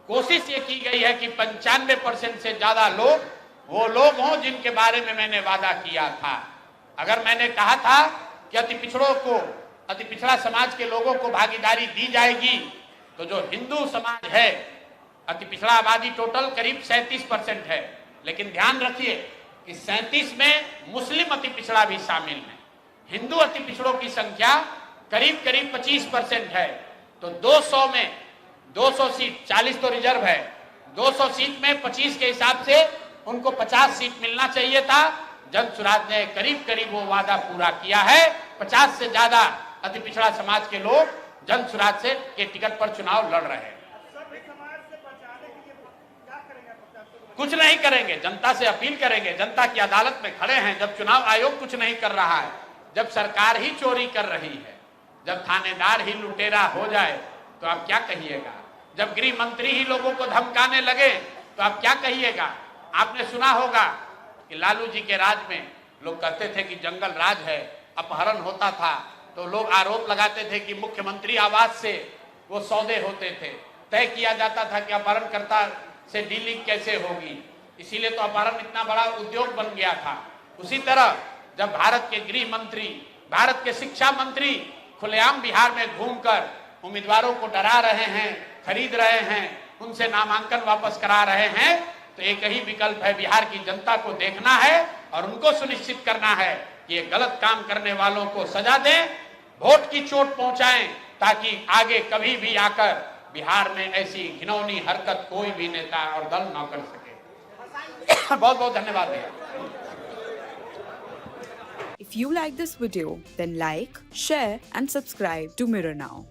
कोशिश ये की गई है कि 95% से ज्यादा लोग वो लोग हों जिनके बारे में मैंने वादा किया था। अगर मैंने कहा था कि अति पिछड़ों को, अति पिछड़ा समाज के लोगों को भागीदारी दी जाएगी, तो जो हिंदू समाज है, अति पिछड़ा आबादी टोटल करीब 37% है, लेकिन ध्यान रखिए कि 37 में मुस्लिम अति पिछड़ा भी शामिल है। हिंदू अति पिछड़ों की संख्या करीब करीब 25% है। तो 200 में 200 सीट, 40 तो रिजर्व है, 200 सीट में 25 के हिसाब से उनको 50 सीट मिलना चाहिए था। जनसुराज ने करीब करीब वो वादा पूरा किया है। 50 से ज्यादा अति पिछड़ा समाज के लोग जनसुराज से के टिकट पर चुनाव लड़ रहे हैं। कुछ नहीं करेंगे, जनता से अपील करेंगे, जनता की अदालत में खड़े हैं। जब चुनाव आयोग कुछ नहीं कर रहा है, जब सरकार ही चोरी कर रही है, जब थानेदार ही लुटेरा हो जाए, तो आप क्या कहिएगा? जब गृह मंत्री ही लोगों को धमकाने लगे, तो आप क्या कहिएगा? आपने सुना होगा कि लालू जी के राज में लोग कहते थे कि जंगल राज है, अपहरण होता था, तो लोग आरोप लगाते थे कि मुख्यमंत्री आवास से वो सौदे होते थे, तय किया जाता था कि अपहरणकर्ता से डीलिंग कैसे होगी, इसीलिए तो अपहरण इतना बड़ा उद्योग बन गया था। उसी तरह जब भारत के गृह मंत्री, भारत के शिक्षा मंत्री खुलेआम बिहार में घूमकर उम्मीदवारों को डरा रहे हैं, खरीद रहे हैं, उनसे नामांकन वापस करा रहे हैं, तो एक ही विकल्प है, बिहार की जनता को देखना है और उनको सुनिश्चित करना है कि ये गलत काम करने वालों को सजा दें, वोट की चोट पहुंचाएं, ताकि आगे कभी भी आकर बिहार में ऐसी घिनौनी हरकत कोई भी नेता और दल न कर सके। बहुत बहुत धन्यवाद भैया। If you like this video, then like, share and subscribe to Mirror Now.